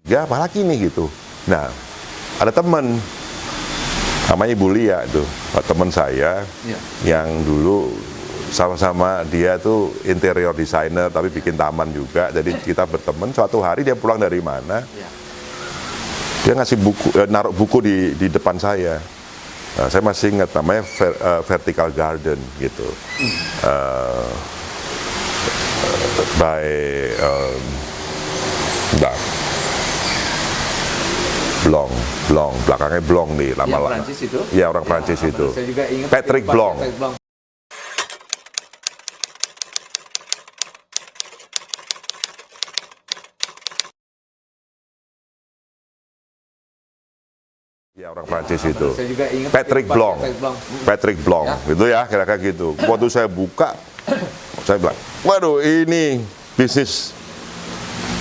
Ya apalagi nih gitu. Nah, ada teman namanya Ibu Lia itu, teman saya yang dulu sama-sama dia tuh interior designer tapi bikin taman juga. Jadi kita berteman. Suatu hari dia pulang dari mana, dia ngasih buku, naruh buku di depan saya. Nah, saya masih ingat namanya Vertical Garden gitu. By Blanc, belakangnya Blanc nih lama-lama. Prancis itu? Ya, orang Prancis itu. Saya juga ingat Patrick Blanc. Ya, orang Prancis itu. Saya juga ingat Patrick Blanc. Patrick Blanc. Itu ya, kira-kira gitu. Waktu saya buka, saya bilang, waduh ini bisnis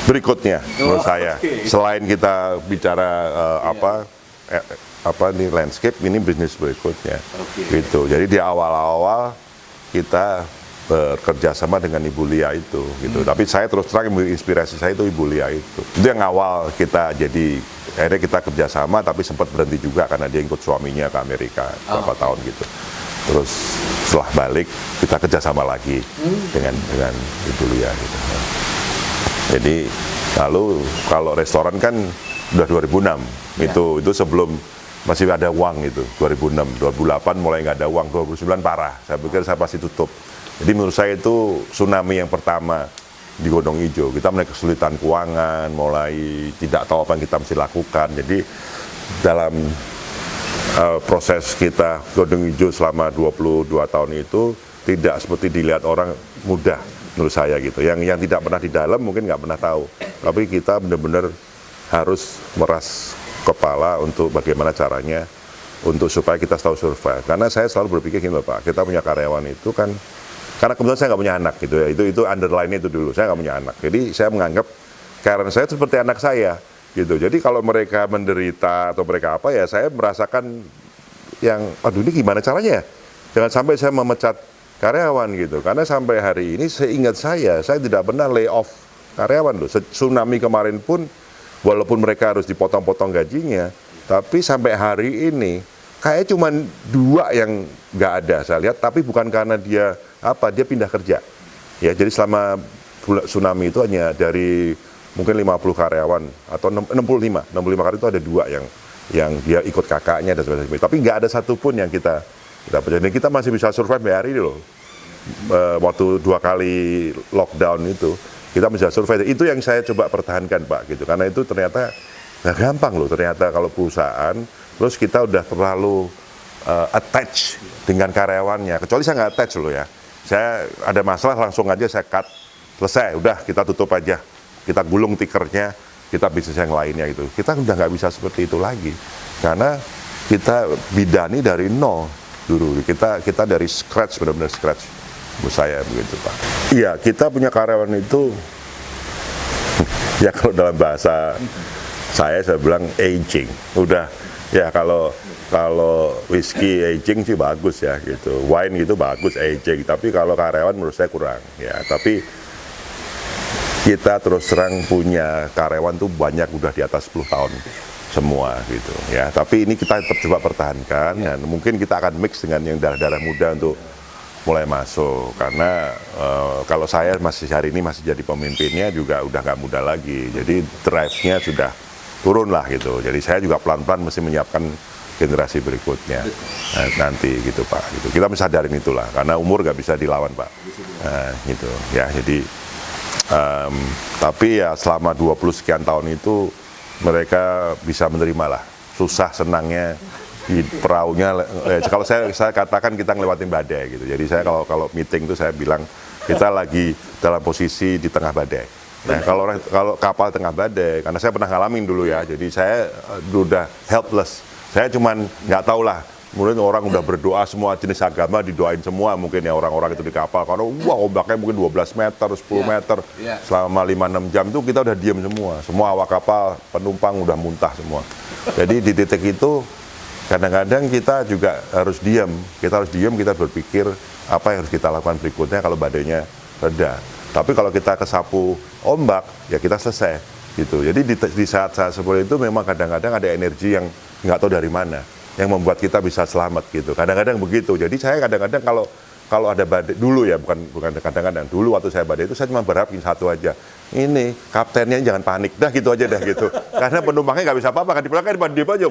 berikutnya menurut saya. Selain kita bicara apa nih landscape, ini bisnis berikutnya. Gitu. Jadi di awal-awal kita bekerja sama dengan Ibu Lia itu gitu. Tapi saya terus terang inspirasi saya itu Ibu Lia itu. Itu yang awal kita jadi akhirnya kita kerjasama, tapi sempat berhenti juga karena dia ikut suaminya ke Amerika beberapa tahun gitu. Terus setelah balik kita kerjasama lagi dengan Ibu Lia gitu. Jadi lalu kalau restoran kan udah 2006 itu sebelum masih ada uang itu 2006, 2008 mulai nggak ada uang, 2009 parah. Saya pikir saya pasti tutup. Jadi menurut saya itu tsunami yang pertama di Gunung Hijau. Kita mulai kesulitan keuangan, mulai tidak tahu apa yang kita mesti lakukan. Jadi dalam proses kita Gunung Hijau selama 22 tahun itu tidak seperti dilihat orang mudah. Menurut saya gitu, yang tidak pernah di dalam mungkin nggak pernah tahu, tapi kita benar-benar harus meras kepala untuk bagaimana caranya untuk supaya kita tahu survive. Karena saya selalu berpikir gini loh Pak, kita punya karyawan itu kan, karena kebetulan saya nggak punya anak gitu ya, itu underline itu dulu, saya nggak punya anak, jadi saya menganggap karyawan saya seperti anak saya gitu. Jadi kalau mereka menderita atau mereka apa ya, saya merasakan yang, aduh ini gimana caranya? Jangan sampai saya memecat karyawan gitu, karena sampai hari ini seingat saya tidak pernah lay off karyawan loh. Tsunami kemarin pun walaupun mereka harus dipotong-potong gajinya, tapi sampai hari ini kayak cuma 2 yang nggak ada saya lihat, tapi bukan karena dia pindah kerja ya. Jadi selama tsunami itu hanya dari mungkin 50 karyawan atau 65 karyawan itu ada 2 yang dia ikut kakaknya dan sebagainya, tapi nggak ada satupun yang kita dapat. Jadi kita masih bisa survive hari ini loh. Waktu 2 kali lockdown itu kita bisa survive. Itu yang saya coba pertahankan Pak gitu. Karena itu ternyata nggak gampang loh. Ternyata kalau perusahaan terus kita udah terlalu attach dengan karyawannya. Kecuali saya nggak attach loh ya. Saya ada masalah langsung aja saya cut, selesai. Udah kita tutup aja. Kita gulung tikernya. Kita bisnis yang lainnya itu. Kita udah nggak bisa seperti itu lagi. Karena kita bidani dari nol. Dulu kita dari scratch, benar-benar scratch, menurut saya begitu Pak. Iya, kita punya karyawan itu ya kalau dalam bahasa saya bilang aging. Udah ya kalau whisky aging sih bagus ya gitu, wine gitu bagus aging. Tapi kalau karyawan menurut saya kurang ya. Tapi kita terus terang punya karyawan tuh banyak udah di atas 10 tahun. Semua gitu ya, tapi ini kita tetap coba pertahankan dan mungkin kita akan mix dengan yang darah-darah muda untuk mulai masuk, karena kalau saya masih hari ini masih jadi pemimpinnya juga udah nggak muda lagi, jadi drive-nya sudah turun lah gitu. Jadi saya juga pelan-pelan mesti menyiapkan generasi berikutnya nanti gitu Pak gitu. Kita mesti sadarin itulah, karena umur nggak bisa dilawan Pak gitu ya. Jadi tapi ya selama 20 sekian tahun itu mereka bisa menerima lah susah senangnya di perahunya. Kalau saya katakan kita ngelewatin badai gitu. Jadi saya kalau meeting itu saya bilang kita lagi dalam posisi di tengah badai. Nah kalau kapal tengah badai, karena saya pernah ngalamin dulu ya, jadi saya udah helpless. Saya cuman nggak tahu lah. Kemudian orang udah berdoa, semua jenis agama didoain semua mungkin ya orang-orang itu di kapal, karena ombaknya mungkin 12 meter, 10 meter selama 5-6 jam itu kita udah diem semua awak kapal, penumpang udah muntah semua. Jadi di titik itu kadang-kadang kita juga harus diem, kita berpikir apa yang harus kita lakukan berikutnya kalau badainya reda. Tapi kalau kita kesapu ombak ya kita selesai gitu. Jadi di saat-saat seperti itu memang kadang-kadang ada energi yang nggak tahu dari mana yang membuat kita bisa selamat gitu. Kadang-kadang begitu. Jadi saya kadang-kadang kalau ada badai dulu ya, bukan kadang-kadang, dulu waktu saya badai itu saya cuma berharap satu aja, ini kaptennya jangan panik, dah gitu aja dah gitu, karena penumpangnya nggak bisa apa-apa kan, di belakang dia aja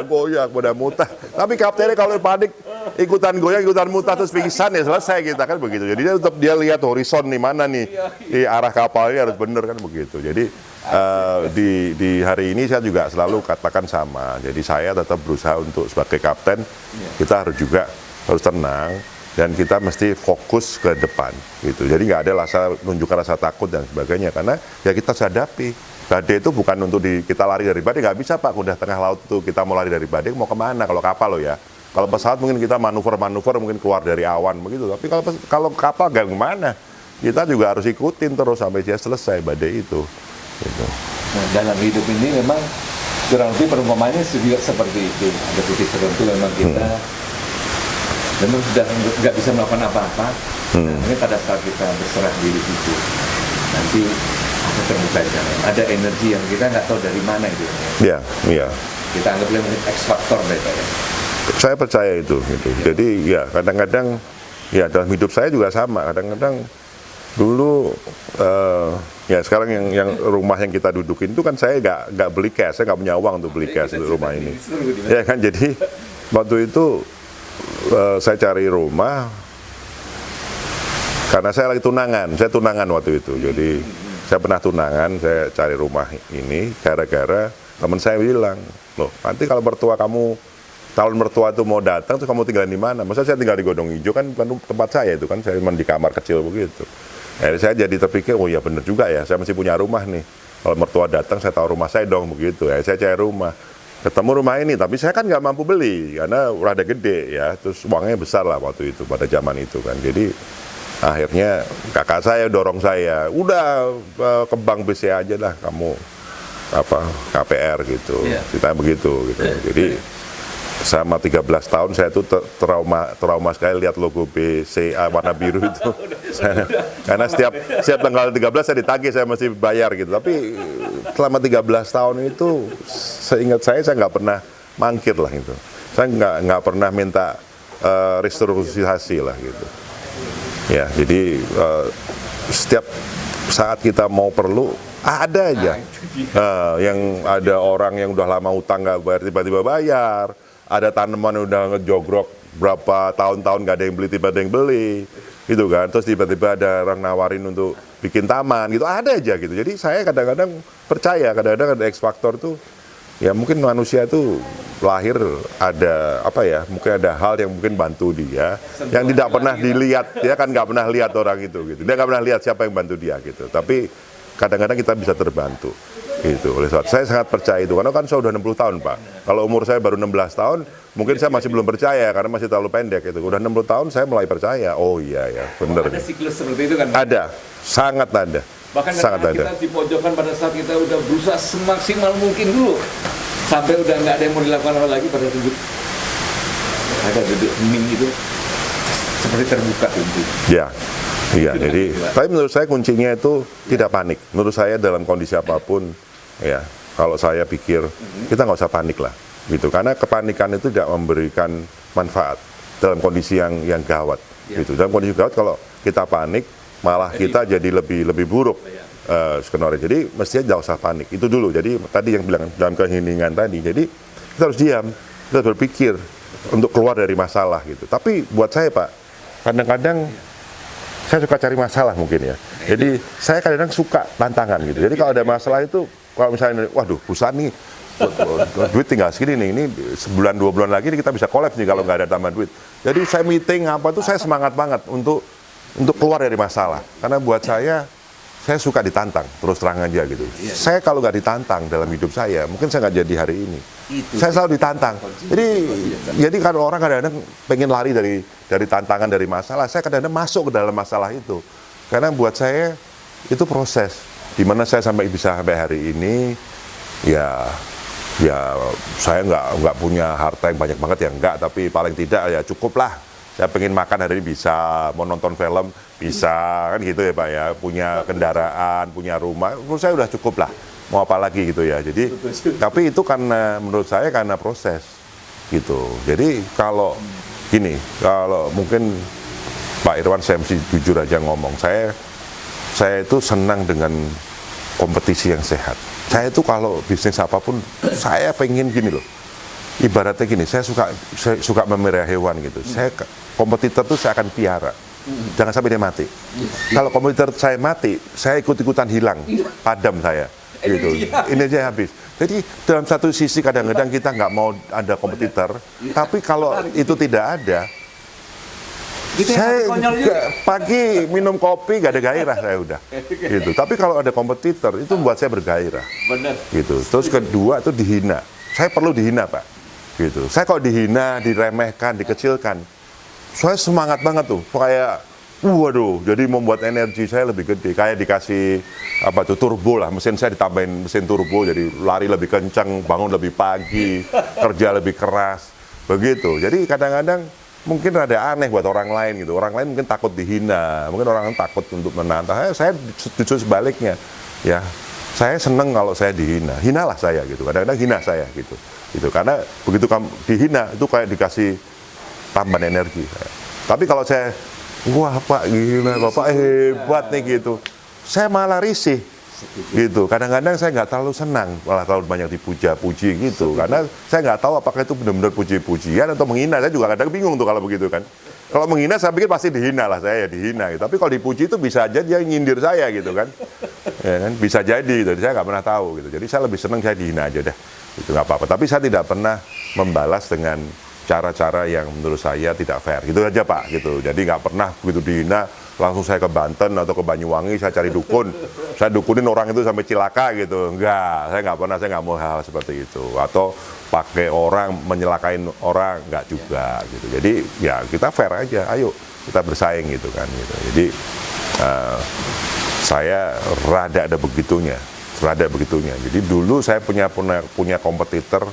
goyang pada mutah, tapi kaptennya kalau panik ikutan goyang ikutan mutah terus pingsan ya selesai kita kan begitu. Jadi dia lihat horizon nih mana nih di arah kapalnya harus bener kan begitu. Jadi di hari ini saya juga selalu katakan sama, jadi saya tetap berusaha untuk sebagai kapten kita harus tenang dan kita mesti fokus ke depan gitu. Jadi nggak ada nunjukkan rasa takut dan sebagainya, karena ya kita hadapi. Badai itu bukan untuk kita lari dari badai, nggak bisa Pak. Udah tengah laut tuh kita mau lari dari badai mau kemana? Kalau kapal loh ya. Kalau pesawat mungkin kita manuver mungkin keluar dari awan begitu. Tapi kalau kapal nggak kemana, kita juga harus ikutin terus sampai dia selesai badai itu. Gitu. Nah, dalam hidup ini memang kurang lebih perumpamannya juga seperti itu. Ada titik tertentu memang kita memang sudah nggak bisa melakukan apa-apa. Nah, pada saat kita berserah diri itu, nanti ada terbuka jalan. Ada energi yang kita nggak tahu dari mana itu. Iya, iya. Kita anggap remeh X faktor mereka ya. Saya percaya itu, gitu. Jadi ya kadang-kadang ya dalam hidup saya juga sama. Kadang-kadang dulu ya sekarang yang rumah yang kita dudukin itu kan saya nggak beli cash, saya nggak punya uang untuk beli cash untuk rumah ini. Ya kan, jadi waktu itu saya cari rumah karena saya lagi tunangan. Saya tunangan waktu itu, jadi saya pernah tunangan. Saya cari rumah ini gara-gara teman saya bilang, loh nanti kalau mertua kamu tahun mertua itu mau datang, terus kamu tinggal di mana? Masa saya tinggal di Godong Hijau, kan bukan tempat saya itu kan, saya cuma di kamar kecil begitu. Saya jadi terpikir, oh ya bener juga ya, saya masih punya rumah nih. Kalau mertua datang, saya tahu rumah saya dong begitu. Saya cari rumah. Ketemu rumah ini, tapi saya kan nggak mampu beli karena rada gede ya, terus uangnya besar lah waktu itu pada zaman itu kan. Jadi akhirnya kakak saya dorong saya, udah ke bank BCA aja lah kamu KPR gitu, kita begitu gitu. Jadi sama 13 tahun saya tuh trauma sekali lihat logo BCA warna biru itu. Karena setiap tanggal 13 saya ditagih, saya mesti bayar gitu. Tapi selama 13 tahun itu seingat saya nggak pernah mangkir lah gitu. Saya nggak pernah minta restrukturisasi lah gitu. Ya, jadi setiap saat kita mau perlu ada aja. Yang ada orang yang udah lama utang nggak bayar tiba-tiba bayar. Ada tanaman yang udah ngejogrok berapa tahun-tahun nggak ada yang beli, tiba-tiba ada yang beli, gitu kan. Terus tiba-tiba ada orang nawarin untuk bikin taman, gitu, ada aja gitu. Jadi saya kadang-kadang percaya, kadang-kadang ada X faktor tuh, ya mungkin manusia itu lahir ada apa ya, mungkin ada hal yang mungkin bantu dia, yang tidak pernah dilihat, dia kan nggak pernah lihat orang itu, gitu. Dia nggak pernah lihat siapa yang bantu dia, gitu. Tapi kadang-kadang kita bisa terbantu. Gitu. Oleh sebab saya sangat percaya itu, karena kan saya sudah 60 tahun Pak. Kalau umur saya baru 16 tahun, mungkin saya masih belum percaya karena masih terlalu pendek itu. Udah 60 tahun saya mulai percaya. Oh iya ya, benar. Ada siklus seperti itu kan? Ada, sangat ada. Bahkan sangat kita di pojokan pada saat kita udah berusaha semaksimal mungkin dulu, sampai udah nggak ada yang mau dilakukan lagi, pada duduk ada hening itu seperti terbuka pintu. Ya. Iya, jadi tapi menurut saya kuncinya itu tidak panik. Menurut saya dalam kondisi apapun, ya kalau saya pikir kita nggak usah panik lah, gitu. Karena kepanikan itu tidak memberikan manfaat dalam kondisi yang gawat, gitu. Dalam kondisi gawat kalau kita panik, malah kita jadi lebih buruk skenario. Jadi mestinya nggak usah panik. Itu dulu. Jadi tadi yang bilang dalam keheningan tadi. Jadi kita harus diam, kita harus berpikir untuk keluar dari masalah, gitu. Tapi buat saya Pak, kadang-kadang saya suka cari masalah mungkin ya. Jadi saya kadang-kadang suka tantangan gitu. Jadi kalau ada masalah itu, kalau misalnya, waduh perusahaan nih, duit tinggal segini nih, ini sebulan 2 bulan lagi kita bisa kolaps nih kalau nggak ada tambahan duit. Jadi saya meeting apa tuh saya semangat banget untuk keluar dari masalah. Karena buat saya suka ditantang, terus terang aja gitu. Saya kalau nggak ditantang dalam hidup saya, mungkin saya nggak jadi hari ini. Saya selalu ditantang. Jadi kalau orang kadang-kadang pengen lari dari tantangan, dari masalah, saya kadang-kadang masuk ke dalam masalah itu. Karena buat saya itu proses. Dimana saya bisa sampai hari ini, ya saya nggak punya harta yang banyak banget ya enggak, tapi paling tidak ya cukup lah. Saya pengen makan hari ini bisa, mau nonton film bisa, kan gitu ya Pak ya. Punya kendaraan, punya rumah, menurut saya udah cukup lah. mau apa lagi gitu ya. Jadi tapi itu karena menurut saya karena proses gitu. Jadi kalau gini, kalau mungkin Pak Irwan, saya mesti jujur aja ngomong, saya itu senang dengan kompetisi yang sehat. Saya itu kalau bisnis apapun, saya pengen gini loh. Ibaratnya gini, saya suka memelihara hewan gitu. Saya kompetitor tuh saya akan piara. Jangan sampai dia mati. Kalau kompetitor saya mati, saya ikut-ikutan hilang, padam saya. Gitu. Ini aja habis. Jadi dalam satu sisi kadang-kadang kita nggak mau ada kompetitor, tapi kalau itu tidak ada, saya pagi minum kopi gak ada gairah saya udah. Gitu. Tapi kalau ada kompetitor itu membuat saya bergairah. Benar. Gitu. Terus kedua itu dihina. Saya perlu dihina, Pak. Gitu. Saya kalau dihina, diremehkan, dikecilkan, saya semangat banget tuh. Kayak waduh, jadi membuat energi saya lebih gede. Kayak dikasih apa tuh turbo lah, mesin saya ditambahin mesin turbo, jadi lari lebih kencang, bangun lebih pagi, kerja lebih keras, begitu. Jadi kadang-kadang mungkin rada aneh buat orang lain gitu. Orang lain mungkin takut dihina, mungkin orang lain takut untuk menantang. Saya justru sebaliknya, ya. Saya seneng kalau saya dihina, hinalah saya gitu. Kadang-kadang hina saya gitu. Gitu. Karena begitu kamu dihina itu kayak dikasih tambahan energi. Tapi kalau saya wah Pak gila, Bapak hebat nih gitu, saya malah risih gitu. Kadang-kadang saya nggak terlalu senang, malah terlalu banyak dipuja-puji gitu. Karena saya nggak tahu apakah itu benar-benar puji-pujian atau menghina. Saya juga kadang bingung tuh kalau begitu kan. Kalau menghina saya pikir pasti dihina lah, saya ya dihina gitu. Tapi kalau dipuji itu bisa aja dia nyindir saya gitu kan. Ya kan? Bisa jadi gitu. Saya nggak pernah tahu gitu. Jadi saya lebih senang saya dihina aja deh. Itu nggak apa-apa. Tapi saya tidak pernah membalas dengan cara-cara yang menurut saya tidak fair. Gitu aja Pak, gitu. Jadi nggak pernah begitu dihina, langsung saya ke Banten atau ke Banyuwangi, saya cari dukun. Saya dukunin orang itu sampai cilaka gitu. Enggak, saya nggak pernah, saya nggak mau hal seperti itu. Atau pakai orang, menyelakain orang, nggak juga gitu. Jadi ya kita fair aja, ayo kita bersaing gitu kan. Gitu. Jadi saya rada ada begitunya. Jadi dulu saya punya kompetitor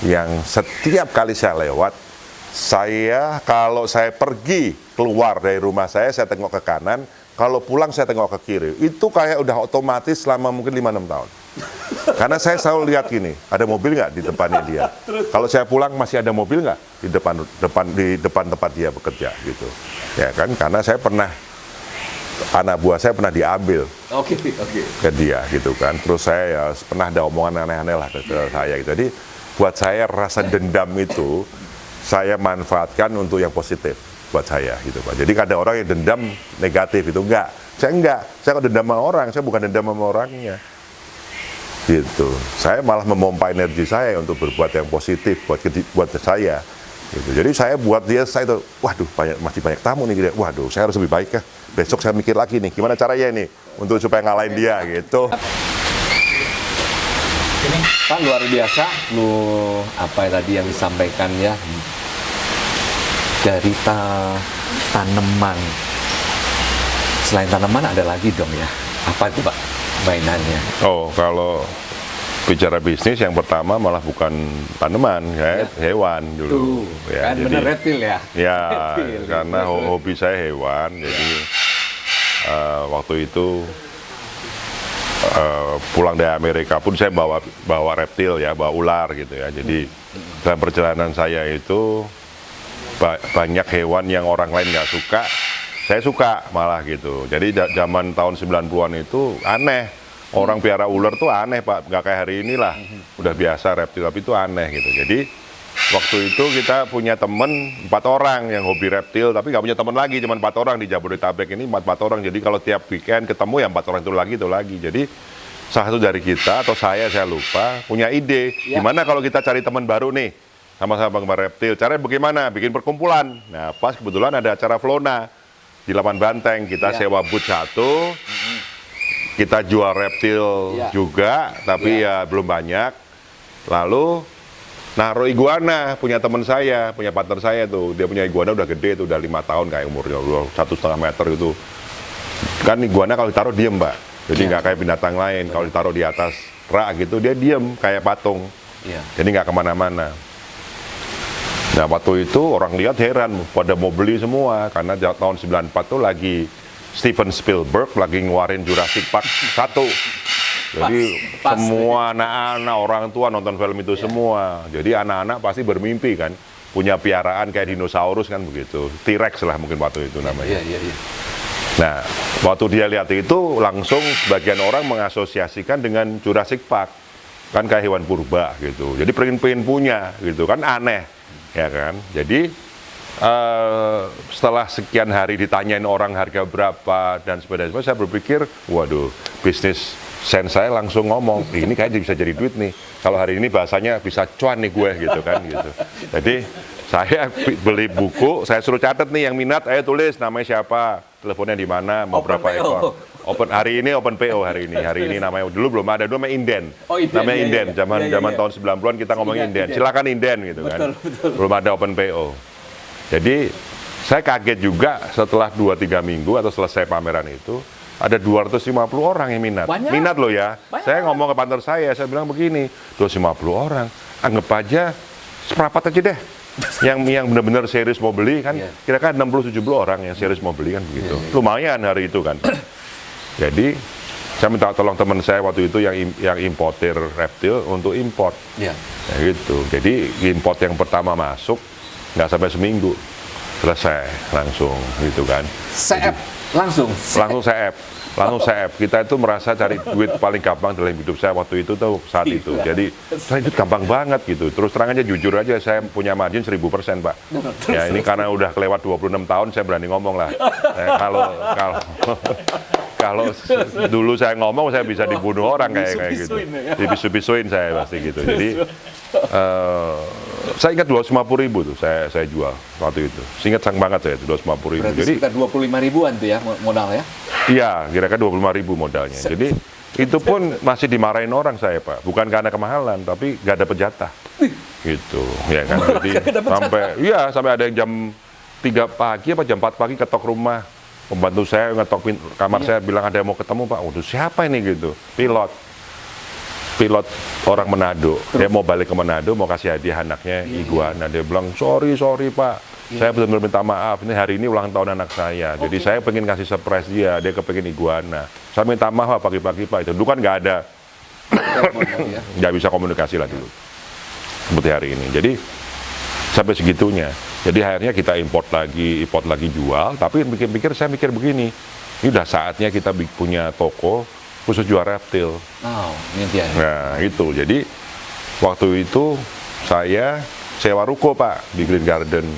yang setiap kali saya lewat, kalau saya pergi keluar dari rumah saya tengok ke kanan, kalau pulang saya tengok ke kiri. Itu kayak udah otomatis selama mungkin 5-6 tahun. Karena saya selalu lihat gini, ada mobil nggak di depannya dia? Kalau saya pulang masih ada mobil nggak di depan tempat dia bekerja gitu. Ya kan, karena saya pernah, anak buah saya pernah diambil ke dia gitu kan. Terus saya ya, pernah ada omongan aneh-aneh lah ke saya gitu. Jadi buat saya rasa dendam itu saya manfaatkan untuk yang positif buat saya gitu Pak. Jadi ada orang yang dendam negatif itu enggak. Saya kalau dendam sama orang, saya bukan dendam sama orangnya. Gitu. Saya malah memompa energi saya untuk berbuat yang positif buat saya. Gitu. Jadi saya buat dia, saya itu, waduh masih banyak tamu nih, waduh saya harus lebih baik ya. Besok saya mikir lagi nih, gimana caranya nih untuk supaya ngalahin dia gitu. Pak luar biasa, apa tadi yang disampaikan ya, dari tanaman. Selain tanaman ada lagi dong ya, apa itu Pak mainannya? Oh, kalau bicara bisnis yang pertama malah bukan tanaman, hewan dulu. Ya, kan jadi, bener reptil ya? Ya, reptil, karena hobi saya hewan, jadi waktu itu pulang dari Amerika pun saya bawa reptil ya, bawa ular gitu ya. Jadi dalam perjalanan saya itu banyak hewan yang orang lain nggak suka, saya suka malah gitu. Jadi zaman tahun 90-an itu aneh, orang piara ular tuh aneh Pak, nggak kayak hari inilah, udah biasa reptil, tapi itu aneh gitu. Jadi waktu itu kita punya temen 4 orang yang hobi reptil, tapi nggak punya teman lagi, cuma 4 orang di Jabodetabek ini 4 orang. Jadi kalau tiap weekend ketemu ya 4 orang itu lagi. Jadi salah satu dari kita atau saya lupa punya ide, gimana kalau kita cari teman baru nih, sama-sama penggemar reptil. Caranya bagaimana? Bikin perkumpulan. Nah pas kebetulan ada acara Flona di Lapan Banteng, kita sewa booth 1, kita jual reptil juga, tapi ya belum banyak. Lalu naruh iguana, punya teman saya, punya partner saya tuh, dia punya iguana udah gede tuh, udah 5 tahun kayak umurnya, udah 1,5 meter gitu. Kan iguana kalau ditaruh diem Mbak, jadi nggak kayak binatang lain. Kalau ditaruh di atas rak gitu, dia diem kayak patung, jadi nggak kemana-mana. Nah waktu itu orang lihat heran, pada mau beli semua, karena tahun 94 tuh lagi Steven Spielberg lagi ngeluarin Jurassic Park 1. Jadi Pas. semua anak-anak, orang tua nonton film itu semua. Jadi anak-anak pasti bermimpi kan, punya piaraan kayak dinosaurus kan begitu. T-Rex lah mungkin waktu itu namanya. Iya. Nah, waktu dia lihat itu langsung sebagian orang mengasosiasikan dengan Jurassic Park. Kan kayak hewan purba gitu. Jadi pengen punya gitu kan, aneh. Ya kan? Jadi setelah sekian hari ditanyain orang harga berapa dan sebagainya, saya berpikir, waduh, bisnis sense saya langsung ngomong, ini kayaknya bisa jadi duit nih. Kalau hari ini bahasanya bisa cuan nih gue gitu kan gitu. Jadi saya beli buku, saya suruh catat nih yang minat, ayo tulis namanya siapa, teleponnya di mana, mau Open berapa PO. ekor. Hari ini open PO hari ini namanya, dulu belum ada, dulu namanya Inden. Oh, Inden, Namanya iya, Inden, iya. zaman Iya. tahun 90-an kita ngomongin Inden. Inden. Silakan Inden gitu kan. Betul. Belum ada open PO. Jadi saya kaget juga setelah 2-3 minggu atau selesai pameran itu, ada 250 orang yang minat. Banyak. Minat loh ya. Banyak. Saya ngomong ke kantor saya bilang begini, 250 orang, anggap aja seperempat aja deh. yang benar-benar serius mau beli kan, Iya. kira-kira 60-70 orang yang serius mau beli kan begitu. Lumayan hari itu kan. Jadi saya minta tolong teman saya waktu itu yang importir reptil untuk import. Iya. Ya gitu. Jadi import yang pertama masuk nggak sampai seminggu selesai langsung gitu kan. CF langsung. Langsung CF. Kita itu merasa cari duit paling gampang dalam hidup saya waktu itu tuh saat itu. Jadi saya itu gampang banget gitu. Terus terang aja jujur aja saya punya margin 1000% Pak. Ya ini karena udah kelewat 26 tahun saya berani ngomong lah. Kalau dulu saya ngomong saya bisa dibunuh orang kayak gitu. Dibisu-bisuin saya pasti gitu. Jadi saya ingat 250.000 tuh saya jual waktu itu. Ingat sang banget saya 250.000. Berarti Jadi sekitar 25 ribuan tuh ya modal ya. iya, kira-kira 25.000 modalnya. Jadi itu pun masih dimarahin orang saya Pak. Bukan karena kemahalan, tapi nggak dapet jatah. Gitu, ya kan. Jadi sampai ada yang jam 3 pagi apa jam 4 pagi ketok rumah. Pembantu saya ngetok kamar saya bilang ada yang mau ketemu Pak. Waduh siapa ini gitu? Pilot orang Manado. Dia mau balik ke Manado, mau kasih hadiah anaknya iguana. Dia bilang sorry Pak. Saya benar-benar minta maaf. Ini hari ini ulang tahun anak saya. Jadi saya pengen kasih surprise dia. Dia kepengen iguana. Saya minta maaf Pak pagi-pagi Pak. Itu dulu kan nggak ada, nggak bisa komunikasi lah dulu. Seperti hari ini. Jadi sampai segitunya. Jadi akhirnya kita import lagi jual. Tapi saya mikir begini, ini udah saatnya kita punya toko khusus jual reptil. Oh, ini dia. Nah itu, jadi waktu itu saya sewa ruko Pak di Green Garden.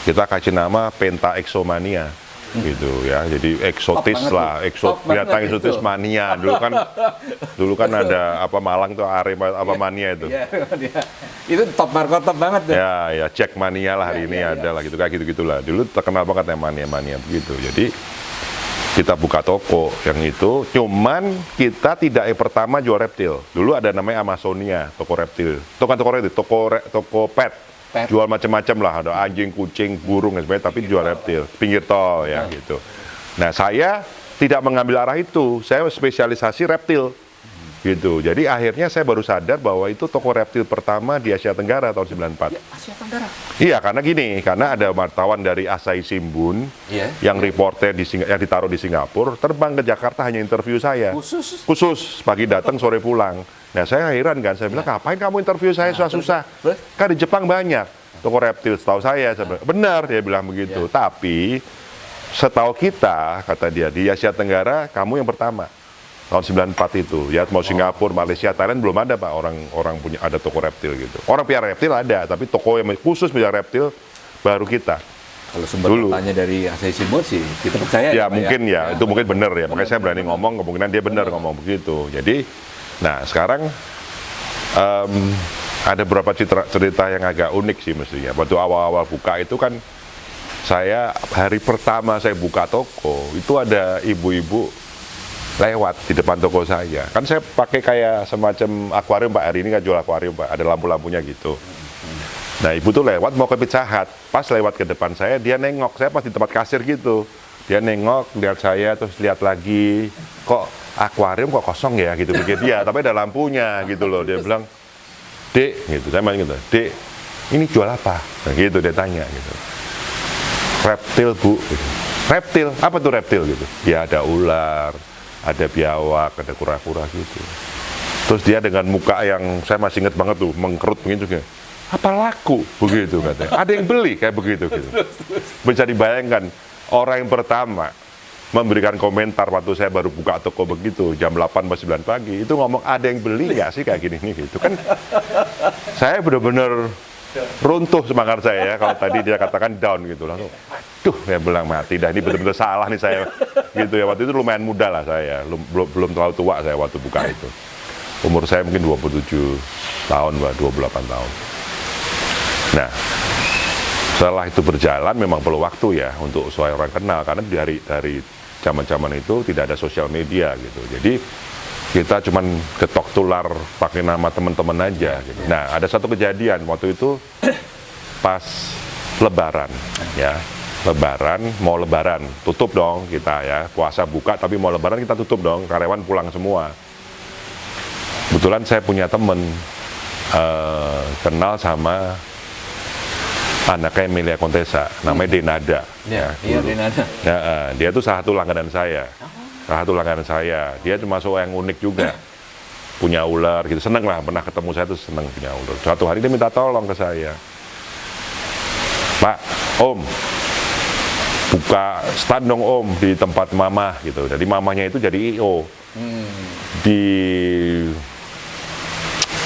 Kita kasih nama Penta Exomania. Gitu ya, jadi eksotis lah, binatang eksotis mania. Dulu kan ada apa Malang tuh Arema apa mania itu. Iya. Itu top markotop banget deh. Ya Jack mania lah hari ini ada lah gitu kayak gitu-gitulah. Dulu terkenal banget ya mania begitu. Jadi kita buka toko yang itu, cuman kita tidak yang pertama jual reptil. Dulu ada namanya Amazonia, toko reptil. Toko pet. Jual macam-macam lah, ada anjing, kucing, burung dan sebagainya, tapi jual reptil, pinggir tol ya gitu. Nah saya tidak mengambil arah itu, saya spesialisasi reptil gitu. Jadi akhirnya saya baru sadar bahwa itu toko reptil pertama di Asia Tenggara tahun 94. Asia Tenggara. Iya karena ada wartawan dari Asahi Shimbun yang reporter yang ditaruh di Singapura, terbang ke Jakarta hanya interview saya. Khusus pagi datang sore pulang. Nah saya heran kan, saya bilang ngapain kamu interview saya susah-susah? Kan di Jepang banyak toko reptil, setahu saya bilang, benar dia bilang begitu. Tapi setahu kita, kata dia, di Asia Tenggara kamu yang pertama tahun 94 itu. Ya mau Singapura, Malaysia, Thailand belum ada Pak orang punya ada toko reptil gitu. Orang piara reptil ada, tapi toko yang khusus piara reptil baru kita. Kalau sumber datanya dari Asahi Shimbun sih kita percaya ya mungkin ya, itu mungkin benar ya. Makanya saya berani ngomong, kemungkinan dia benar ngomong begitu. Jadi nah sekarang ada beberapa cerita yang agak unik sih mestinya. Waktu awal-awal buka itu kan saya hari pertama saya buka toko itu ada ibu-ibu lewat di depan toko saya. Kan saya pakai kayak semacam akuarium Pak, hari ini kan jual akuarium Pak, ada lampu-lampunya gitu. Nah ibu tuh lewat mau ke Pizza Hut, pas lewat ke depan saya dia nengok, saya pas di tempat kasir gitu. Dia nengok, lihat saya, terus lihat lagi, kok akuarium kok kosong ya gitu pikir dia, tapi ada lampunya gitu loh. Dia bilang, Dek, gitu, saya main gitu, Dek, ini jual apa? Nah, gitu dia tanya gitu. Reptil Bu, gitu. Reptil, apa tuh reptil gitu? Ya ada ular, ada biawak, ada kura-kura gitu. Terus dia dengan muka yang saya masih ingat banget tuh, mengkerut begitu juga. Apa laku? Begitu katanya. Ada yang beli kayak begitu gitu. Bisa dibayangkan orang yang pertama memberikan komentar waktu saya baru buka toko begitu jam 8 atau 9 pagi itu ngomong ada yang beli nggak sih kayak gini nih gitu kan. Saya benar-benar runtuh semangat saya ya kalau tadi dia katakan down gitu langsung. Aduh, saya bilang mati dah ini benar-benar salah nih saya gitu ya. Waktu itu lumayan muda lah saya, belum terlalu tua saya waktu buka itu. Umur saya mungkin 27 tahun, 28 tahun. Nah, setelah itu berjalan memang perlu waktu ya untuk supaya orang kenal karena dari zaman-zaman itu tidak ada sosial media gitu. Jadi kita cuman ketok tular pakai nama teman-teman aja gitu. Nah, ada satu kejadian waktu itu pas lebaran ya. Mau lebaran, tutup dong kita ya. Puasa buka tapi mau lebaran kita tutup dong, karyawan pulang semua. Kebetulan saya punya temen kenal sama anaknya Emilia Contessa, namanya Denada. Iya, Denada. Ya, dia tuh salah satu langganan saya. Salah satu langganan saya. Dia termasuk yang unik juga. Punya ular gitu, seneng lah. Pernah ketemu saya tuh seneng punya ular. Suatu hari dia minta tolong ke saya. Pak, Om, buka stand dong Om di tempat mama gitu. Jadi mamanya itu jadi I.O. Di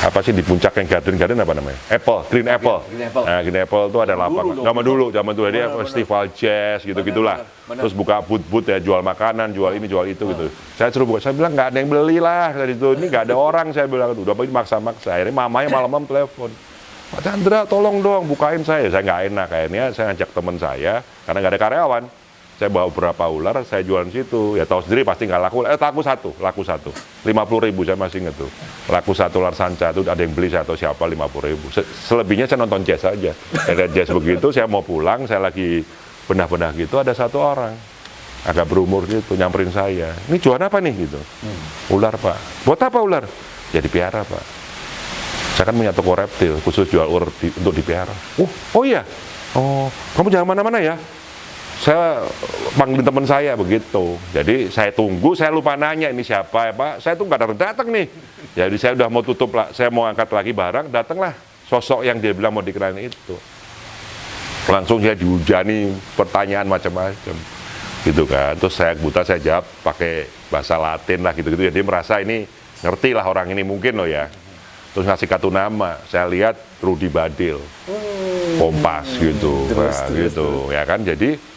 apa sih di puncak yang garden apa namanya? Green Apple. Nah, Green Apple itu ada lapangan. Zaman dulu dia festival jazz gitu-gitulah. Terus buka booth ya, jual makanan, jual ini, jual itu gitu. Saya suruh buka, saya bilang nggak ada yang beli lah dari itu. Ini nggak ada orang, saya bilang udah maksa-maksa. Akhirnya mamanya malam-malam telepon. Pak Chandra, tolong dong bukain saya. Saya nggak enak, akhirnya saya ngajak teman saya karena nggak ada karyawan. Saya bawa beberapa ular, saya jualan situ. Ya tahu sendiri pasti nggak laku. Laku satu. 50.000 saya masih inget tuh. Laku satu ular sanca itu ada yang beli saya atau siapa 50.000. Selebihnya saya nonton jazz aja. Saya lihat jazz begitu, saya mau pulang, saya lagi benah-benah gitu, ada satu orang agak berumur gitu nyamperin saya. Ini jualan apa nih gitu? Ular Pak. Buat apa ular? Ya dipiara Pak. Saya kan punya toko reptil khusus jual ular untuk dipiara. Oh iya. Oh, kamu jangan mana-mana ya. Saya panggilin teman saya begitu. Jadi saya tunggu, saya lupa nanya ini siapa ya Pak. Saya tuh nggak datang nih. Jadi saya udah mau tutup lah, saya mau angkat lagi barang, datanglah sosok yang dia bilang mau dikenalin itu. Langsung saya dihujani pertanyaan macam-macam. Gitu kan. Terus saya buta, saya jawab pakai bahasa Latin lah gitu-gitu. Jadi merasa ini ngerti lah orang ini mungkin loh ya. Terus ngasih kartu nama, saya lihat Rudi Badil, Kompas gitu, gitu ya kan. Jadi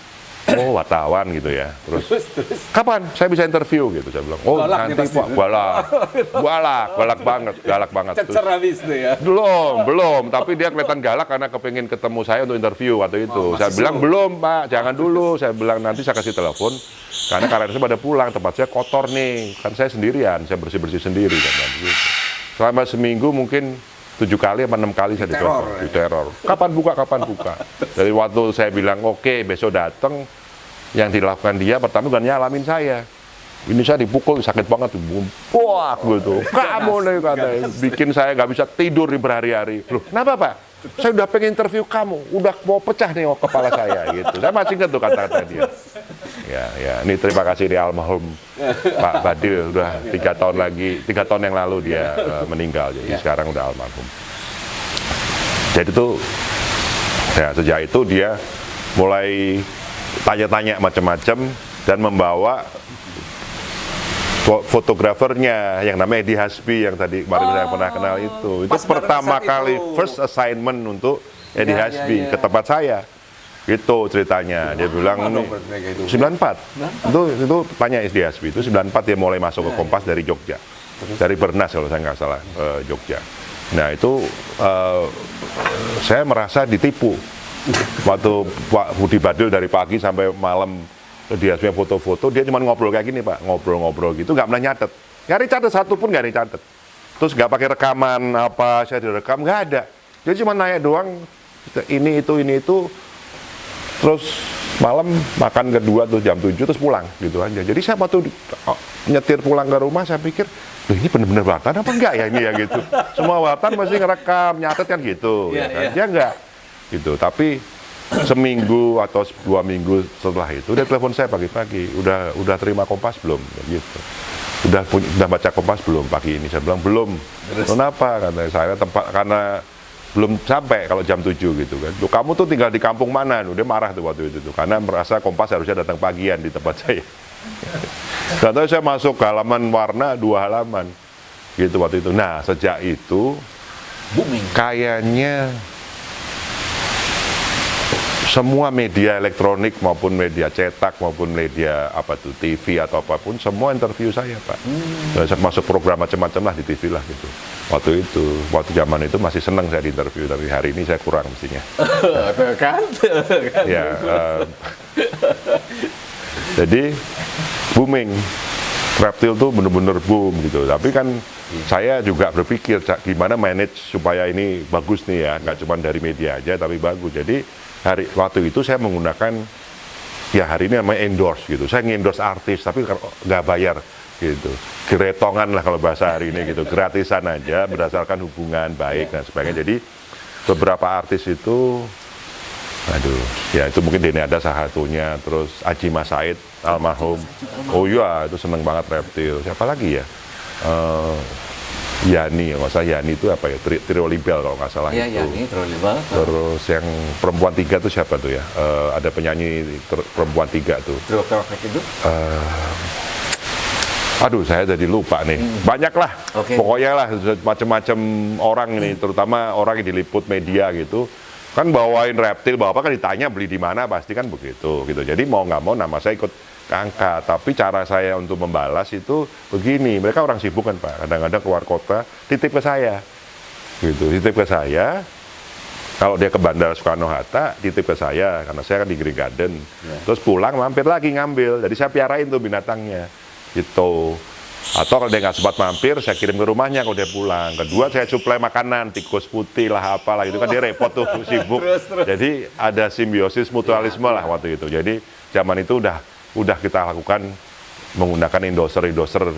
wartawan gitu ya. Terus kapan saya bisa interview gitu? Saya bilang, galak nanti Pak, galak banget. Cecer habis tuh ya. Belum, tapi dia kelihatan galak karena kepingin ketemu saya untuk interview waktu itu. Saya bilang belum Pak, jangan dulu. Saya bilang nanti saya kasih telepon karena karyawan saya pada pulang, tempat saya kotor nih, kan saya sendirian, saya bersih sendiri kan. Gitu. Selama seminggu mungkin 7 kali atau 6 kali saya diteror. Kapan buka? Dari waktu saya bilang oke, besok datang, yang dilakukan dia pertama bukan nyalamin saya. Ini saya dipukul sakit banget, wah gitu. Kamu nih katanya, bikin saya nggak bisa tidur di berhari-hari. Loh, kenapa Pak? Saya udah pengen interview kamu, udah mau pecah nih kepala saya gitu. Saya masih ingat tuh kata-kata dia. Ya, ini terima kasih di almarhum Pak Badil, udah 3 tahun yang lalu dia meninggal, jadi sekarang udah almarhum. Jadi tuh, ya sejak itu dia mulai tanya-tanya macam-macam dan membawa fotografernya yang namanya Edi Hasbi yang tadi kemarin saya pernah kenal itu pertama kali first assignment untuk Edi Hasbi ke tempat saya. Gitu ceritanya. Dia bilang 94. Itu tanya Edi Hasbi itu 94 dia mulai masuk ke Kompas dari Jogja. Dari Bernas kalau saya nggak salah, Jogja. Nah itu saya merasa ditipu. Waktu Pak Budi Badil dari pagi sampai malam dia punya foto-foto, dia cuma ngobrol kayak gini Pak, ngobrol gitu, nggak pernah nyatet. Nyari catet satu pun nggak dicatet. Terus nggak pakai rekaman apa, saya direkam, nggak ada. Dia cuma nanya doang, ini itu, terus malam makan kedua tuh jam 7 terus pulang gitu aja. Jadi saya waktu nyetir pulang ke rumah saya pikir, loh ini bener-bener wartawan apa enggak ya ini ya gitu. Semua wartawan masih ngerekam, nyatet kan gitu. Ya kan? Dia enggak gitu. Tapi seminggu atau 2 minggu setelah itu dia telepon saya pagi-pagi, udah terima Kompas belum, gitu. Udah baca Kompas belum pagi ini? Saya bilang belum. Kenapa? Katanya saya karena belum sampai kalau jam 7 gitu kan. Loh, kamu tuh tinggal di kampung mana? Loh, dia marah tuh waktu itu tuh, karena merasa Kompas harusnya datang pagian di tempat saya. Katanya saya masuk ke halaman warna 2 halaman gitu waktu itu. Nah, sejak itu Booming. kayaknya semua media elektronik maupun media cetak maupun media apa tuh TV atau apapun semua interview saya, Pak. Saya masuk program macam-macam lah di TV lah gitu. Waktu zaman itu masih senang saya di interview, tapi hari ini saya kurang mestinya. kan? Ya, jadi booming. Reptil tuh bener-bener boom gitu. Tapi kan saya juga berpikir gimana manage supaya ini bagus nih ya, nggak cuma dari media aja tapi bagus. Jadi waktu itu saya menggunakan, ya hari ini namanya endorse gitu. Saya nge-endorse artis tapi nggak bayar gitu. Geretongan lah kalau bahasa hari ini gitu. Gratisan aja berdasarkan hubungan baik dan sebagainya. Jadi beberapa artis itu, aduh, ya itu mungkin Deni ada salah satunya, terus Aji Mas Said almarhum. Oh iya, itu seneng banget Reptil. Siapa lagi ya? Yani, nggak salah Yani itu apa ya? Triolibel kalau nggak salah Iya, itu. Yani, Triolibel. Terus yang perempuan 3 itu siapa tuh ya? Ada penyanyi perempuan 3 tuh. Triolibel itu? Aduh, saya jadi lupa nih. Banyak lah. Oke. Pokoknya lah macam-macam orang ini, terutama orang yang diliput media gitu. Kan bawain Reptil, bawa apa kan ditanya beli di mana, pasti kan begitu gitu. Jadi mau nggak mau nama saya ikut keangkat. Tapi cara saya untuk membalas itu begini, mereka orang sibuk kan Pak, kadang-kadang keluar kota, titip ke saya gitu, titip ke saya. Kalau dia ke Bandara Soekarno-Hatta, titip ke saya, karena saya kan di Green Garden. Terus pulang mampir lagi ngambil, jadi saya piarain tuh binatangnya gitu. Atau kalau dia nggak sempat mampir, saya kirim ke rumahnya kalau dia pulang. Kedua, saya suplai makanan, tikus putih lah, apalah itu kan dia repot tuh, sibuk. Jadi ada simbiosis mutualisme lah waktu itu. Jadi zaman itu udah kita lakukan menggunakan endorser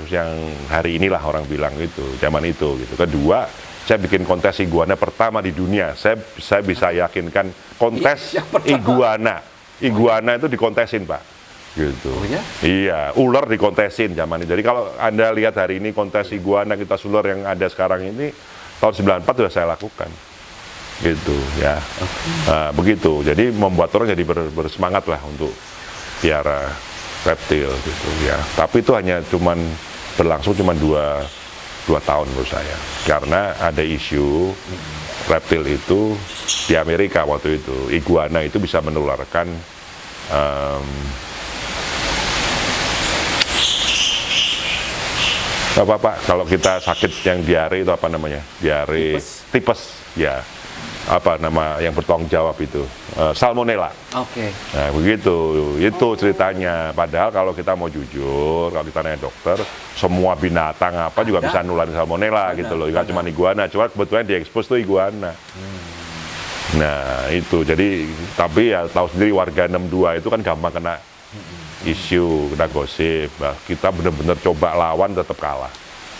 yang hari inilah orang bilang itu, zaman itu gitu. Kedua, saya bikin kontes iguana pertama di dunia. Saya bisa yakinkan kontes iguana itu dikontesin Pak. Gitu. Oh, ya? Iya, ular dikontesin zaman itu. Jadi kalau Anda lihat hari ini kontes iguana kita ular yang ada sekarang ini tahun 94 sudah saya lakukan. Gitu ya. Nah, begitu. Jadi membuat orang jadi bersemangat lah untuk piara reptil gitu ya. Tapi itu hanya berlangsung 2 tahun menurut saya. Karena ada isu reptil itu di Amerika waktu itu. Iguana itu bisa menularkan Pak, kalau kita sakit yang diare itu apa namanya? Diare tipes ya. Apa nama yang bertanggung jawab itu? Salmonella. Oke. Nah, begitu. Itu ceritanya. Padahal kalau kita mau jujur, kalau kita nanya dokter, semua binatang apa juga bisa nularin salmonella gitu loh. Nggak cuma iguana, cuma kebetulan diekspos tuh iguana. Nah, itu. Jadi tapi ya tahu sendiri warga 62 itu kan gampang kena isu, kena gosip. Nah, kita benar-benar coba lawan tetap kalah.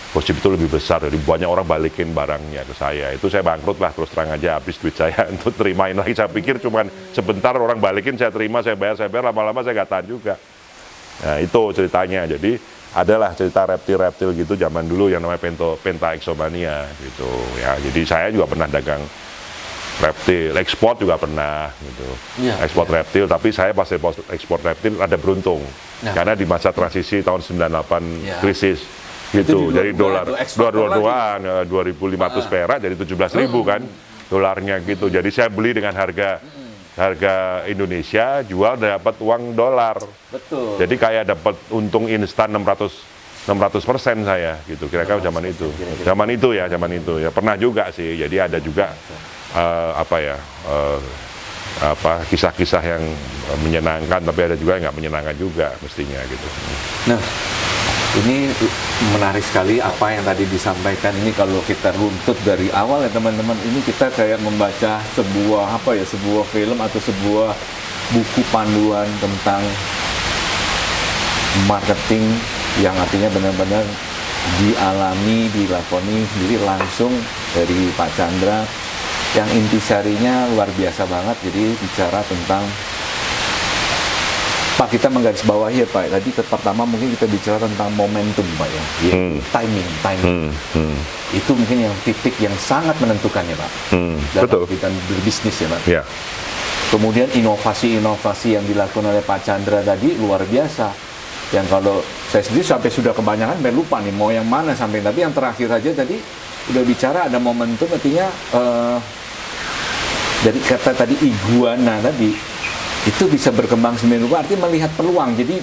Gosip itu lebih besar, jadi banyak orang balikin barangnya ke saya. Itu saya bangkrut lah, terus terang aja habis duit saya untuk terimain lagi. Saya pikir cuman sebentar orang balikin, saya terima, saya bayar, lama-lama saya nggak tahan juga. Nah, itu ceritanya. Jadi adalah cerita reptil-reptil gitu zaman dulu yang namanya Pentaxomania gitu. Ya, jadi saya juga pernah dagang reptil, ekspor juga pernah gitu. Ekspor reptil, tapi saya pas ekspor reptil ada beruntung. Karena di masa transisi tahun 98 krisis gitu. Jadi dolar 2.500 perak jadi 17.000 kan dolarnya gitu. Jadi saya beli dengan harga Indonesia, jual dapat uang dolar. Betul. Jadi kayak dapat untung instan 600% saya gitu. Kira-kira zaman itu ya pernah juga sih. Jadi ada juga kisah-kisah yang menyenangkan, tapi ada juga yang nggak menyenangkan juga mestinya gitu. Nah, ini menarik sekali apa yang tadi disampaikan. Ini kalau kita runtut dari awal ya teman-teman, ini kita kayak membaca sebuah film atau sebuah buku panduan tentang marketing yang artinya benar-benar dilakoni sendiri langsung dari Pak Chandra yang intisarinya luar biasa banget. Jadi bicara tentang Pak, kita menggarisbawahi ya Pak. Tadi pertama mungkin kita bicara tentang momentum Pak ya, timing. Itu mungkin yang titik yang sangat menentukan ya Pak. Dalam kita berbisnis ya Pak. Ya. Kemudian inovasi-inovasi yang dilakukan oleh Pak Chandra tadi luar biasa. Yang kalau saya sendiri sampai sudah kebanyakan, saya lupa nih mau yang mana sampai. Tapi yang terakhir aja tadi udah bicara ada momentum, artinya dari kata tadi iguana tadi itu bisa berkembang sendiri, artinya melihat peluang. Jadi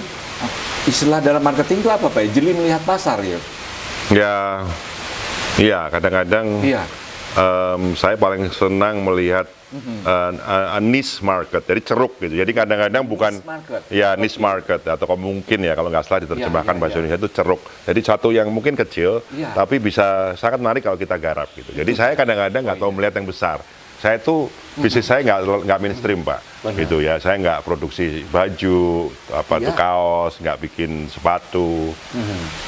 istilah dalam marketing itu apa Pak? Jeli melihat pasar ya. Iya kadang-kadang. Iya. Saya paling senang melihat niche market, jadi ceruk gitu. Jadi kadang-kadang bukan niche market atau mungkin ya kalau nggak salah diterjemahkan bahasa Indonesia itu ceruk. Jadi satu yang mungkin kecil tapi bisa sangat menarik kalau kita garap gitu. Jadi saya kadang-kadang nggak tahu melihat yang besar. Saya tuh bisnis saya nggak mainstream Pak, gitu ya. Saya nggak produksi baju, tuh kaos, nggak bikin sepatu,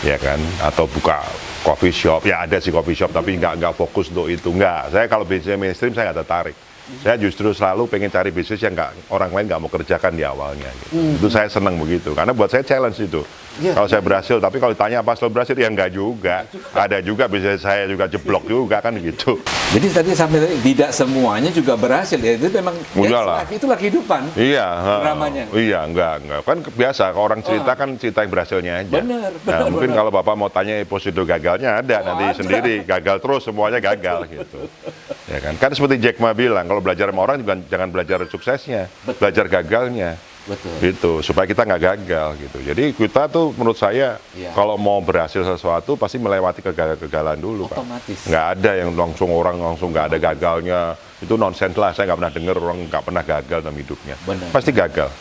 ya kan? Atau buka coffee shop, ya ada sih coffee shop, tapi nggak fokus untuk itu. Nggak, saya kalau bisnis mainstream saya nggak tertarik. Saya justru selalu pengen cari bisnis yang orang lain nggak mau kerjakan di awalnya. Gitu. Itu saya senang begitu, karena buat saya challenge itu. Kalau saya berhasil, tapi kalau ditanya apa selalu berhasil, ya enggak juga. Ada juga bisnis saya juga jeblok juga kan gitu. Jadi tadi sampai tadi tidak semuanya juga berhasil ya. Itu memang itulah kehidupan. Iya, dramanya. Iya, enggak. Kan biasa kalau orang cerita kan cerita yang berhasilnya aja. Benar. Mungkin kalau Bapak mau tanya prosedur gagalnya ada nanti sendiri. Gagal terus semuanya gagal gitu. Ya kan seperti Jack Ma bilang, kalau belajar sama orang juga jangan belajar suksesnya, belajar gagalnya. Betul. Gitu, supaya kita nggak gagal gitu. Jadi kita tuh menurut saya kalau mau berhasil sesuatu pasti melewati kegagalan dulu otomatis. Pak. Nggak ada yang langsung nggak ada gagalnya. Itu nonsens lah, saya nggak pernah dengar orang nggak pernah gagal dalam hidupnya. Benar. Pasti gagal.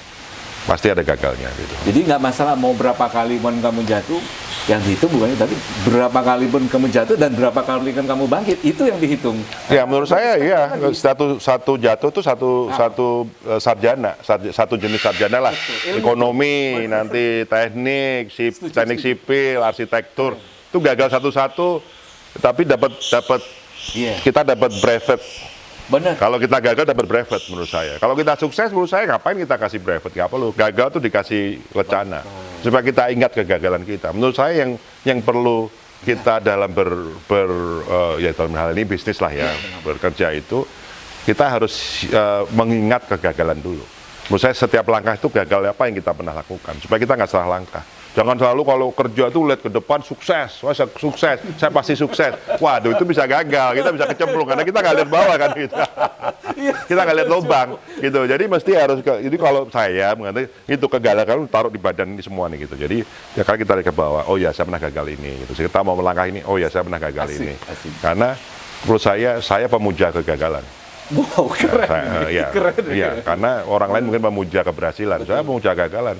Pasti ada gagalnya gitu. Jadi nggak masalah mau berapa kali pun kamu jatuh, yang dihitung bukan itu, tapi berapa kali pun kamu jatuh dan berapa kali kan kamu bangkit, itu yang dihitung. Ya menurut saya ya satu jatuh tuh satu sarjana, satu jenis sarjana lah. Ekonomi, nanti teknik sipil, arsitektur itu gagal satu-satu, tapi dapat kita dapat brevet. Benar. Kalau kita gagal dapat brevet menurut saya. Kalau kita sukses menurut saya ngapain kita kasih brevet? Nggak perlu. Gagal tuh dikasih lecana supaya kita ingat kegagalan kita. Menurut saya yang perlu kita dalam ya dalam hal ini bisnis lah ya, bekerja itu kita harus mengingat kegagalan dulu. Menurut saya setiap langkah itu gagal apa yang kita pernah lakukan supaya kita nggak salah langkah. Jangan selalu kalau kerja tuh lihat ke depan sukses, wah saya sukses, saya pasti sukses. Waduh itu bisa gagal, kita bisa kecemplung karena kita nggak lihat bawah kan gitu. Kita nggak lihat lubang gitu. Jadi mesti harus jadi kalau saya mengatakan itu kegagalan taruh di badan ini semua nih gitu. Jadi ya kalau kita lihat ke bawah, oh ya saya pernah gagal ini gitu. Kita mau melangkah ini, oh ya saya pernah gagal ini. Karena menurut saya pemuja kegagalan. Wow, keren. Iya, karena orang lain mungkin memuja keberhasilan. Saya memuja kegagalan.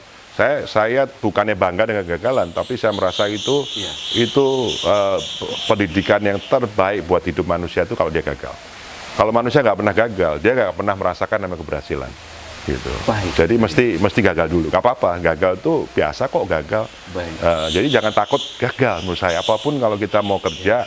Saya bukannya bangga dengan kegagalan, tapi saya merasa itu pendidikan yang terbaik buat hidup manusia itu kalau dia gagal. Kalau manusia nggak pernah gagal, dia nggak pernah merasakan namanya keberhasilan. Gitu. Jadi mesti gagal dulu. Gak apa-apa, gagal tuh biasa kok gagal. Jadi jangan takut gagal menurut saya. Apapun kalau kita mau kerja,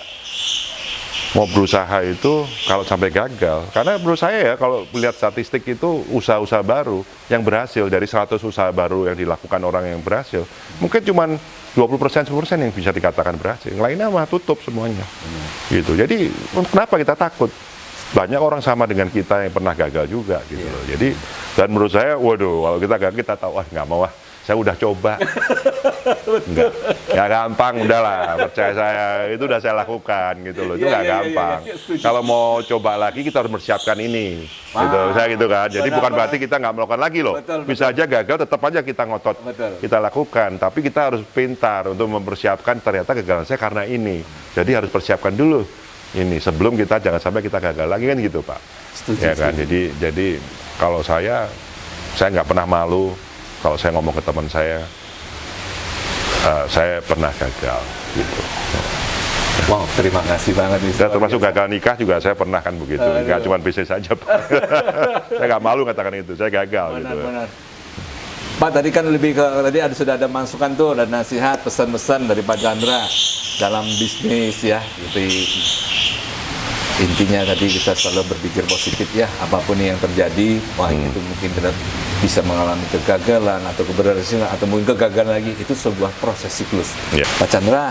mau berusaha itu kalau sampai gagal, karena menurut saya ya kalau melihat statistik itu usaha-usaha baru yang berhasil dari 100 usaha baru yang dilakukan orang yang berhasil, mungkin cuma 20%, 10% yang bisa dikatakan berhasil, yang lainnya mah tutup semuanya. Gitu. Jadi kenapa kita takut? Banyak orang sama dengan kita yang pernah gagal juga gitu loh. Jadi dan menurut saya, waduh kalau kita gagal kita tahu nggak mau saya udah coba. Enggak, ya gampang, udahlah, percaya saya, itu udah saya lakukan gitu loh, itu nggak gampang. Kalau mau coba lagi kita harus mempersiapkan ini, gitu, saya gitu kan. Jadi bukan berarti kita nggak melakukan lagi loh. Bisa aja gagal, tetap aja kita ngotot, kita lakukan. Tapi kita harus pintar untuk mempersiapkan ternyata kegagalan saya karena ini. Jadi harus persiapkan dulu ini sebelum kita jangan sampai kita gagal lagi kan gitu Pak. Ya kan. Jadi kalau saya nggak pernah malu. Kalau saya ngomong ke teman saya pernah gagal, gitu. Wow, terima kasih banget. Dan termasuk gagal nikah juga saya pernah kan begitu. Nggak cuma bisnis saja, Pak. Saya nggak malu katakan itu, saya gagal. Benar. Pak, tadi kan sudah ada masukan tuh, ada nasihat, pesan-pesan dari Pak Chandra dalam bisnis ya. Gitu. intinya tadi kita selalu berpikir positif ya, apapun yang terjadi, wah itu mungkin kita bisa mengalami kegagalan atau keberhasilan atau mungkin kegagalan lagi, itu sebuah proses siklus. Ya. Pak Chandra,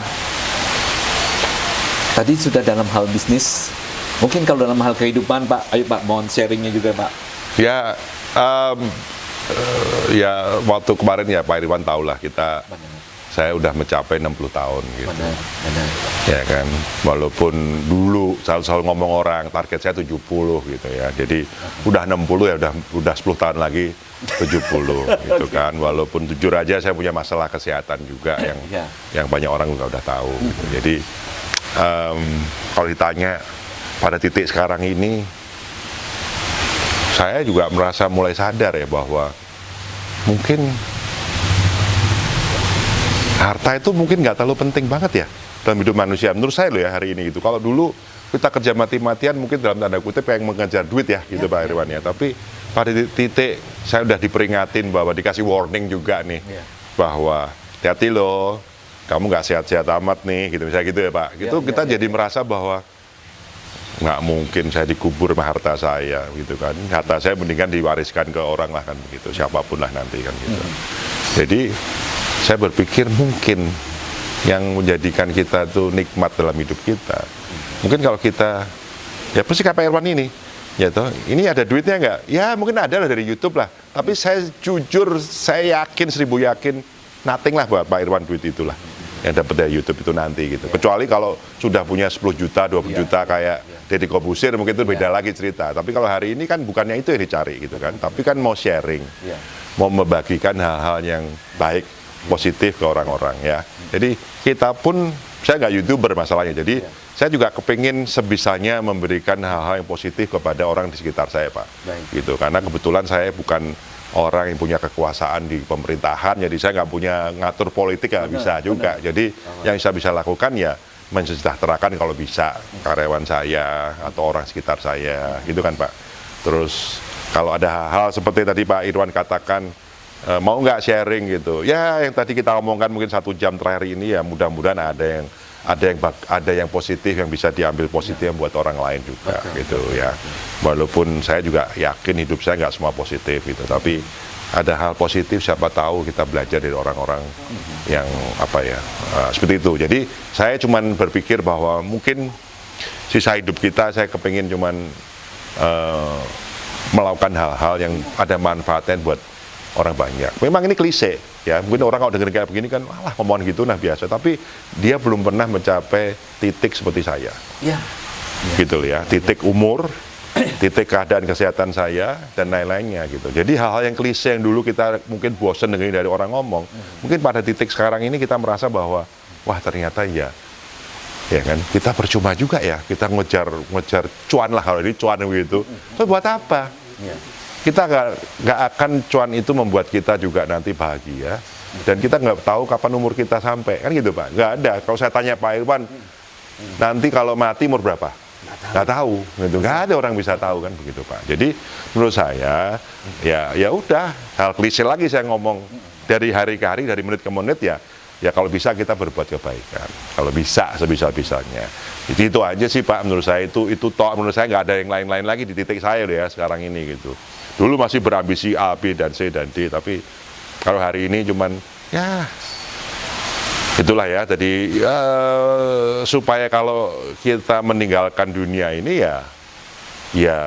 tadi sudah dalam hal bisnis, mungkin kalau dalam hal kehidupan Pak, ayo Pak, mohon sharingnya juga Pak. Ya, ya waktu kemarin ya Pak Irwan tahulah kita, saya udah mencapai 60 tahun gitu. Benar. Ya kan, walaupun dulu selalu ngomong orang target saya 70 gitu ya. Jadi udah 60 ya udah 10 tahun lagi 70 gitu kan. Walaupun jujur aja saya punya masalah kesehatan juga yang banyak orang juga udah tahu gitu. Jadi kalau ditanya pada titik sekarang ini, saya juga merasa mulai sadar ya bahwa mungkin harta itu mungkin nggak terlalu penting banget ya dalam hidup manusia. Menurut saya loh ya hari ini gitu. Kalau dulu kita kerja mati-matian mungkin dalam tanda kutip yang mengejar duit ya gitu Pak Irwan ya. Tapi pada titik saya udah diperingatin bahwa dikasih warning juga nih bahwa hati-hati loh, kamu nggak sehat-sehat amat nih gitu misalnya gitu ya Pak. Gitu kita jadi merasa bahwa nggak mungkin saya dikubur sama harta saya gitu kan. Harta saya mendingan diwariskan ke orang lah kan begitu, siapapun lah nanti kan gitu. Jadi saya berpikir mungkin yang menjadikan kita tuh nikmat dalam hidup kita, mungkin kalau kita ya persis kayak Pak Irwan ini, ya toh ini ada duitnya nggak? Ya mungkin ada lah dari YouTube lah. Tapi saya jujur, saya yakin 1000 yakin nothing lah buat Pak Irwan duit itulah yang dapat dari YouTube itu nanti gitu. Kecuali kalau sudah punya 10 juta, 20 juta kayak Deddy Corbuzier mungkin itu beda lagi cerita. Tapi kalau hari ini kan bukannya itu yang dicari gitu kan. Tapi kan mau sharing, mau membagikan hal-hal yang baik, positif ke orang-orang ya. Jadi kita pun, saya nggak YouTuber masalahnya. Jadi saya juga kepingin sebisanya memberikan hal-hal yang positif kepada orang di sekitar saya Pak. Gitu. Karena kebetulan saya bukan orang yang punya kekuasaan di pemerintahan, jadi saya nggak punya ngatur politik ya bisa juga. Jadi yang saya bisa lakukan ya mensejahterakan kalau bisa karyawan saya atau orang sekitar saya, gitu kan Pak. Terus kalau ada hal-hal seperti tadi Pak Irwan katakan, mau nggak sharing gitu? Ya yang tadi kita omongkan mungkin 1 jam terakhir ini ya mudah-mudahan ada yang positif yang bisa diambil positif buat orang lain juga gitu ya. Walaupun saya juga yakin hidup saya nggak semua positif gitu, tapi ada hal positif siapa tahu kita belajar dari orang-orang yang apa ya seperti itu. Jadi saya cuman berpikir bahwa mungkin sisa hidup kita saya kepingin cuman melakukan hal-hal yang ada manfaatnya buat orang banyak. Memang ini klise ya, mungkin orang kalau dengar kayak begini kan malah ngomong gitu nah biasa, tapi dia belum pernah mencapai titik seperti saya. Gitu ya, titik umur, titik keadaan kesehatan saya dan lain-lainnya gitu. Jadi hal-hal yang klise yang dulu kita mungkin bosan dengerin dari orang ngomong, mungkin pada titik sekarang ini kita merasa bahwa wah ternyata ya kan kita percuma juga ya kita ngejar cuan lah, kalau ini cuan begitu. So buat apa? Kita nggak akan cuan itu membuat kita juga nanti bahagia, dan kita nggak tahu kapan umur kita sampai kan gitu Pak. Nggak ada. Kalau saya tanya Pak Irwan nanti kalau mati umur berapa, nggak tahu gitu. Nggak ada orang bisa tahu kan begitu Pak. Jadi menurut saya ya udah hal klise lagi saya ngomong dari hari ke hari, dari menit ke menit ya kalau bisa kita berbuat kebaikan, kalau bisa sebisa-bisanya. Itu aja sih Pak menurut saya, itu toh menurut saya nggak ada yang lain-lain lagi di titik saya loh ya sekarang ini gitu. Dulu masih berambisi A, B, dan C, dan D, tapi kalau hari ini cuman ya itulah ya. Jadi supaya kalau kita meninggalkan dunia ini ya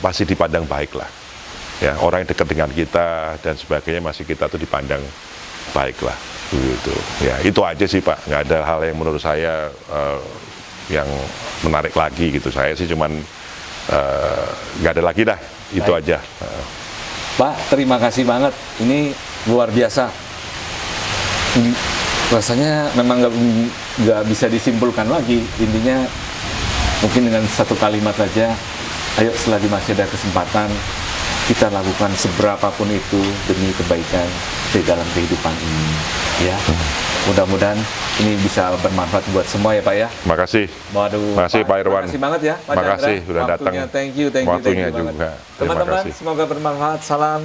masih dipandang baik lah. Ya, orang yang dekat dengan kita dan sebagainya masih kita tuh dipandang baik lah. Gitu. Ya itu aja sih Pak. Nggak ada hal yang menurut saya yang menarik lagi gitu. Saya sih cuman nggak ada lagi dah. Itu aja. Pak, terima kasih banget. Ini luar biasa. Rasanya memang nggak bisa disimpulkan lagi. Intinya mungkin dengan satu kalimat saja. Ayo selagi masih ada kesempatan, kita lakukan seberapapun itu demi kebaikan di dalam kehidupan ini. Ya, mudah-mudahan ini bisa bermanfaat buat semua ya Pak ya. Makasih. Waduh, makasih Pak Irwan. Makasih banget ya Pak Chandra. Makasih sudah datang. Thank you waktunya banget. juga. Teman-teman, semoga bermanfaat. Salam.